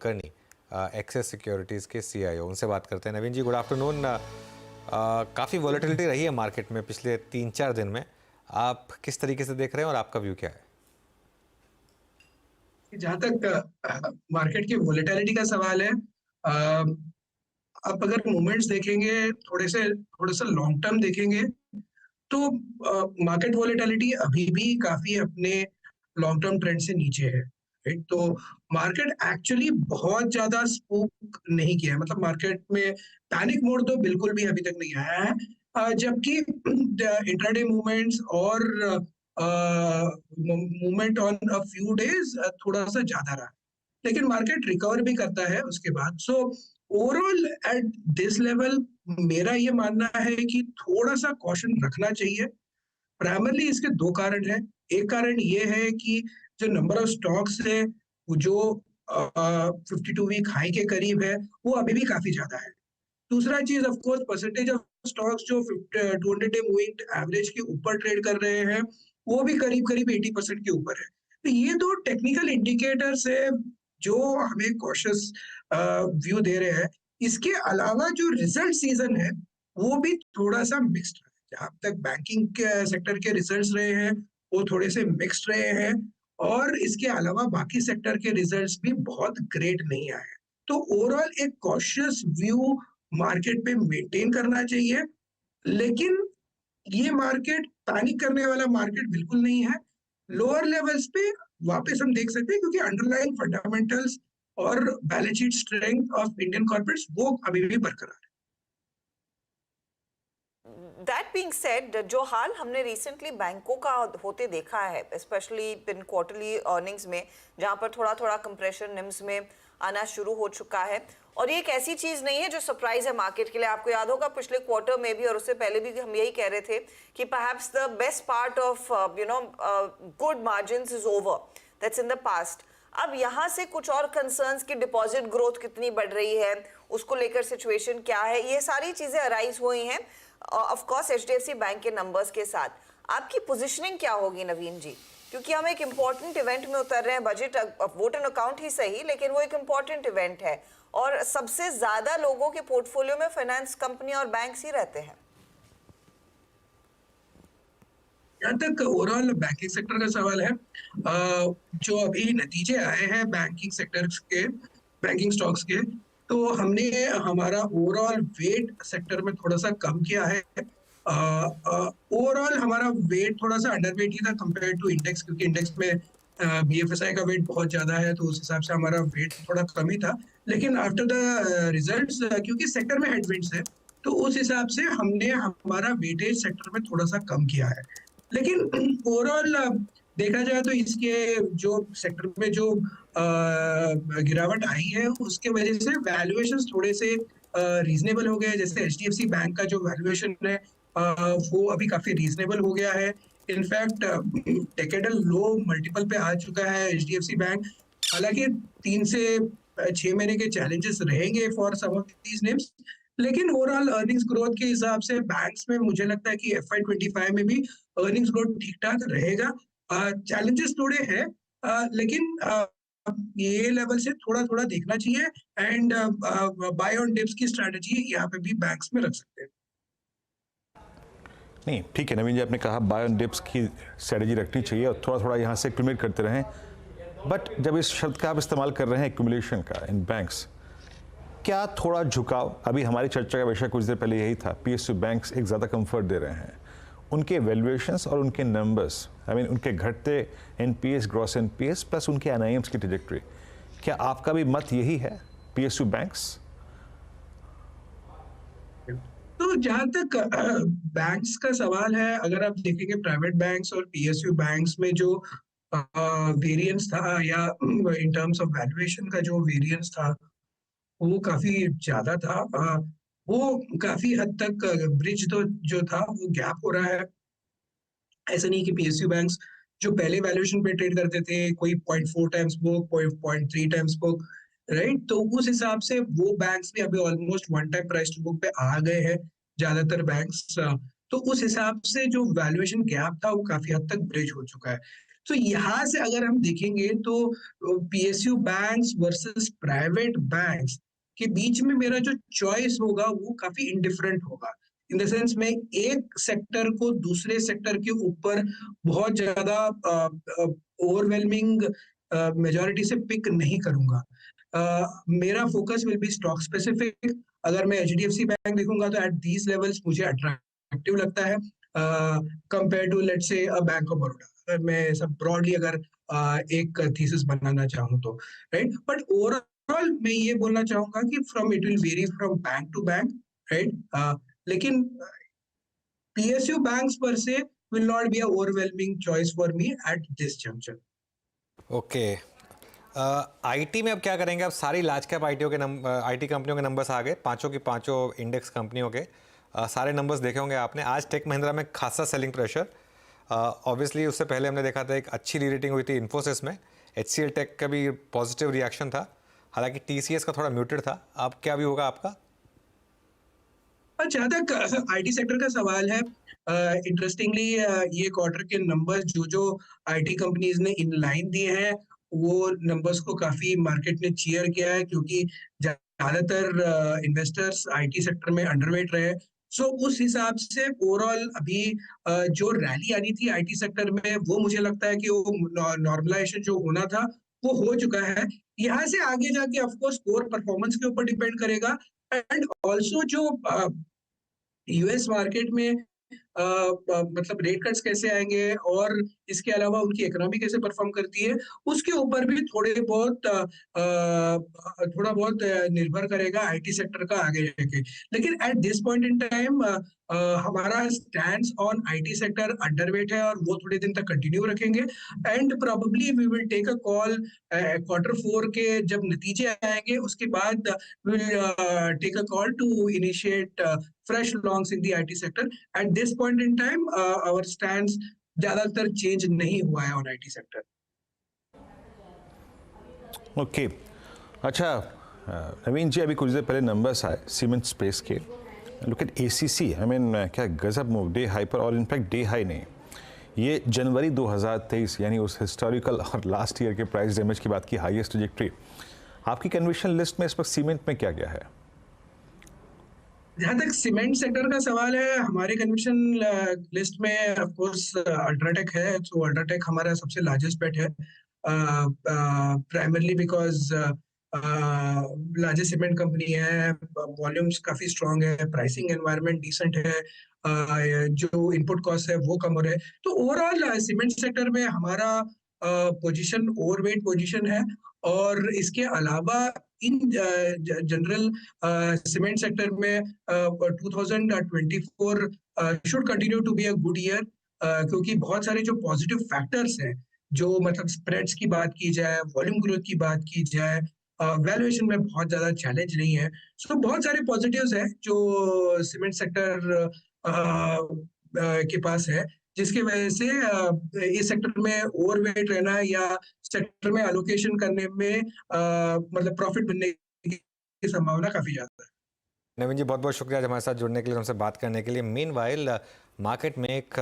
Kulkarni access securities के CEO, उनसे बात करते हैं। नवीन जी, गुड आफ्टरनून। काफ़ी वॉलेटिलिटी रही है मार्केट में पिछले 3-4 दिन में, आप किस तरीके से देख रहे हैं और आपका व्यू क्या है? जहाँ तक मार्केट की वोलेटिलिटी का सवाल है, आप अगर मूवमेंट्स देखेंगे, थोड़ा सा लॉन्ग टर्म देखेंगे, तो मार्केट वोलेटिलिटी अभी भी काफी अपने लॉन्ग टर्म ट्रेंड से नीचे है, राइट? तो मार्केट एक्चुअली बहुत ज्यादा स्पूक नहीं किया है, मतलब मार्केट में पैनिक मोड तो बिल्कुल भी अभी तक नहीं आया है, जबकि इंट्राडे मूवमेंट्स और movement on a few days थोड़ा सा ज्यादा रहा, लेकिन मार्केट रिकवर भी करता है उसके बाद। So overall at this level मेरा ये मानना है कि थोड़ा सा कॉशन रखना चाहिए। प्राइमरली इसके दो कारण हैं। एक कारण ये है कि जो नंबर ऑफ स्टॉक्स है वो जो 52 वीक हाई के करीब है, वो अभी भी काफी ज्यादा है। दूसरा चीज of course percentage of stocks जो 200 डे मूविंग एवरेज के ऊपर ट्रेड कर रहे हैं, वो भी करीब करीब 80% के ऊपर है। तो ये दो टेक्निकल इंडिकेटर्स है जो हमें कॉशियस व्यू दे रहे हैं। इसके अलावा जो रिजल्ट सीजन है वो भी थोड़ा सा मिक्स्ड है। जहां तक बैंकिंग के सेक्टर के रिजल्ट्स रहे हैं वो थोड़े से मिक्स्ड रहे हैं, और इसके अलावा बाकी सेक्टर के रिजल्ट्स भी बहुत ग्रेट नहीं आए हैं। तो ओवरऑल एक कॉशियस व्यू मार्केट पे मेंटेन करना चाहिए, लेकिन ये मार्केट पैनिक करने वाला मार्केट बिल्कुल नहीं है। लोअर लेवल्स पे वापस हम देख सकते हैं, क्योंकि अंडरलाइन फंडामेंटल्स और balance sheet strength of Indian corporates वो अभी भी बरकरार है। दैट बीइंग सेड, जो हाल हमने रिसेंटली बैंकों का होते देखा है, स्पेशली इन क्वार्टरली अर्निंग्स में, जहां पर थोड़ा थोड़ा कंप्रेशन निम्स में आना शुरू हो चुका है, और ये एक ऐसी चीज नहीं है जो सरप्राइज है मार्केट के लिए। आपको याद होगा पिछले क्वार्टर में भी और उससे पहले भी हम यही कह रहे थे कि perhaps the best part of good margins is over, that's in the past. अब यहाँ से कुछ और कंसर्न्स की डिपॉजिट ग्रोथ कितनी बढ़ रही है, उसको लेकर सिचुएशन क्या है, ये सारी चीजें अराइज हुई हैं ऑफ कोर्स एचडीएफसी बैंक के नंबर्स के साथ। आपकी पोजीशनिंग क्या होगी नवीन जी? क्योंकि हम एक इम्पॉर्टेंट इवेंट में उतर रहे हैं, बजट वोट एंड अकाउंट ही सही, लेकिन वो एक इम्पॉर्टेंट इवेंट है और सबसे ज्यादा लोगों के पोर्टफोलियो में फाइनेंस कंपनी और बैंक्स ही रहते हैं। जहाँ तक ओवरऑल बैंकिंग सेक्टर का सवाल है, जो अभी नतीजे आए हैं बैंकिंग सेक्टर के, बैंकिंग स्टॉक्स के, तो हमने हमारा ओवरऑल वेट सेक्टर में थोड़ा सा कम किया है। ओवरऑल हमारा वेट थोड़ा सा अंडरवेट ही था कंपेयर टू इंडेक्स, क्योंकि इंडेक्स में बीएफएसआई का वेट बहुत ज्यादा है, तो उस हिसाब से हमारा वेट थोड़ा कम ही था। लेकिन आफ्टर द रिजल्ट्स, क्योंकि सेक्टर में हेडविंड्स है, तो उस हिसाब से हमने हमारा वेटेज सेक्टर में थोड़ा सा कम किया है। लेकिन ओवरऑल देखा जाए तो इसके जो सेक्टर में जो गिरावट आई है उसके वजह से वैल्यूएशंस थोड़े से रीजनेबल हो गए। जैसे एचडीएफसी बैंक का जो वैल्यूएशन है वो अभी काफी रीजनेबल हो गया है। इनफैक्ट डेकेडल लो मल्टीपल पे आ चुका है एचडीएफसी बैंक। हालांकि 3 से 6 महीने के चैलेंजेस रहेंगे for some of these names, लेकिन ओवरऑल अर्निंग्स ग्रोथ के हिसाब से बैंक्स में मुझे लगता है कि FY25 में भी अर्निंग्स ग्रोथ ठीक ठाक रहेगा। चैलेंजेस थोड़े हैं, लेकिन ये लेवल से थोड़ा थोड़ा देखना चाहिए, एंड बाय ऑन डिप्स की स्ट्रेटजी यहाँ पे भी बैंक्स में रख सकते हैं। नहीं, ठीक है नवीन जी, आपने कहा बाय ऑन डिप्स की स्ट्रेटजी रखनी चाहिए और थोड़ा थोड़ा यहाँ से एक्यूमुलेट करते रहें, बट जब इस शब्द का आप इस्तेमाल कर रहे हैं एक्यूमुलेशन का इन बैंक्स, क्या थोड़ा झुकाव, अभी हमारी चर्चा का विषय कुछ देर पहले यही था, पीएसयू बैंक्स एक ज़्यादा कंफर्ट दे रहे हैं, उनके वैल्यूएशंस और उनके नंबर्स, आई मीन उनके घटते एनपीएस, ग्रॉस एनपीएस प्लस उनके एनआईएम्स की ट्रैजेक्टरी, क्या आपका भी मत यही है पीएसयू बैंक्स? तो जहां तक बैंक्स का सवाल है, अगर आप देखेंगे प्राइवेट बैंक्स और पीएसयू बैंक्स में जो वेरिएंस था, या इन टर्म्स ऑफ वैल्यूएशन का जो वेरिएंस था, वो काफी ज्यादा था। वो काफी हद तक ब्रिज तो जो था वो गैप हो रहा है। ऐसा नहीं कि पीएसयू बैंक्स जो पहले वैल्यूएशन पे ट्रेड करते थे, कोई 0.4 times book, 0.3 times book, right, तो उस हिसाब से वो बैंक्स भी अभी almost 1 time price to book पे आ गए हैं ज्यादातर बैंक्स। तो उस हिसाब से जो वैल्यूएशन गैप था वो काफी हद तक ब्रिज हो चुका है। तो यहाँ से अगर हम देखेंगे तो PSU banks versus private banks के बीच में मेरा जो चॉइस होगा वो काफी इंडिफरेंट होगा। इन द सेंस मैं एक सेक्टर को दूसरे सेक्टर के ऊपर बहुत ज्यादा ओवरवेलमिंग मेजॉरिटी से पिक नहीं करूंगा। मेरा focus will be stock specific. अगर मैं एचडीएफसी बैंक देखूंगा तो एट दीज लेवल्स मुझे अट्रैक्टिव लगता है compare to let's say a bank of Baroda. अगर मैं सब ब्रॉडली अगर एक थीसिस बनाना चाहूँ तो, राइट। बट ओवरऑल मैं ये बोलना चाहूंगा कि from it will vary from bank to bank, right. लेकिन PSU banks per se will not be a overwhelming choice for me at this juncture. Okay, IT में अब क्या करेंगे? अब सारी लार्ज कैप आईटी कंपनियों के नंबर्स आ गए, पांचों की पांचों इंडेक्स कंपनियों के सारे नंबर्स देखे होंगे आपने। आज टेक महिंद्रा में खासा सेलिंग प्रेशर, ऑब्वियसली उससे पहले हमने देखा था एक अच्छी रीरेटिंग हुई थी इन्फोसिस में, HCL टेक का भी पॉजिटिव रिएक्शन था, हालांकि TCS का थोड़ा म्यूटेड था। अब क्या भी होगा आपका? जहाँ तक आईटी सेक्टर का सवाल है, इंटरेस्टिंगली ये क्वार्टर के नंबर्स जो आईटी कंपनीज ने इन लाइन दिए हैं वो नंबर्स को काफी मार्केट ने चीयर किया है, क्योंकि ज्यादातर इन्वेस्टर्स आईटी सेक्टर में अंडरवेट रहे। सो उस हिसाब से ओवरऑल अभी जो रैली आनी थी आईटी सेक्टर में वो मुझे लगता है कि वो नॉर्मलाइजेशन जो होना था वो हो चुका है। यहाँ से आगे जाके ऑफकोर्स कोर परफॉर्मेंस के ऊपर डिपेंड करेगा, एंड ऑल्सो जो यूएस मार्केट में मतलब रेट कट्स कैसे आएंगे और इसके अलावा उनकी इकोनॉमी कैसे परफॉर्म करती है उसके ऊपर भी थोड़ा बहुत निर्भर करेगा आईटी सेक्टर का आगे जाके। लेकिन at this point in time हमारा stand on IT sector underweight है और वो थोड़े दिन तक कंटिन्यू रखेंगे, and probably we will take a call Q4 के जब नतीजे आएंगे उसके बाद we will take a call to initiate fresh longs in the IT sector. At this point in time, our stance ज्यादातर चेंज नहीं हुआ है ऑन आईटी सेक्टर। ओके, अच्छा नवीन जी, अभी कुछ देर पहले नंबर्स आए सीमेंट स्पेस के। Look at ACC, I mean क्या गजब मूव, डे हाई पर, और इनफैक्ट डे हाई नहीं, ये जनवरी 2023 यानी उस हिस्टोरिकल और लास्ट ईयर के प्राइस डैमेज की बात की हाईएस्ट ट्रैजेक्टरी। आपकी कन्विक्शन लिस्ट में इस वक्त सीमेंट में क्या गया है? जहाँ तक सीमेंट सेक्टर का सवाल है, हमारे कन्विक्शन लिस्ट में ऑफ कोर्स अल्ट्राटेक है। तो अल्ट्राटेक हमारा सबसे लार्जेस्ट बेट है, primarily because largest cement company है, वॉल्यूम्स काफी स्ट्रांग है, प्राइसिंग एनवायरनमेंट डिसेंट है, जो इनपुट कॉस्ट है वो कम हो रहे हैं। तो ओवरऑल सीमेंट सेक्टर में हमारा पोजीशन ओवरवेट पोजीशन है। और इसके अलावा इन जनरल सीमेंट सेक्टर में 2024 should continue to be a good year, क्योंकि बहुत सारे जो पॉजिटिव फैक्टर्स हैं, जो मतलब स्प्रेड्स की बात की जाए, वॉल्यूम ग्रोथ की बात की जाए, वैल्यूएशन में बहुत ज्यादा चैलेंज नहीं है। सो बहुत सारे पॉजिटिव्स हैं जो सीमेंट सेक्टर के पास है, जिसकी वजह से इस सेक्टर में ओवरवेट रहना या सेक्टर में एलोकेशन करने में मतलब प्रॉफिट मिलने की संभावना काफी ज्यादा है। नवीन जी बहुत बहुत शुक्रिया आज हमारे साथ जुड़ने के लिए, हमसे बात करने के लिए। मीनवाइल मार्केट में एक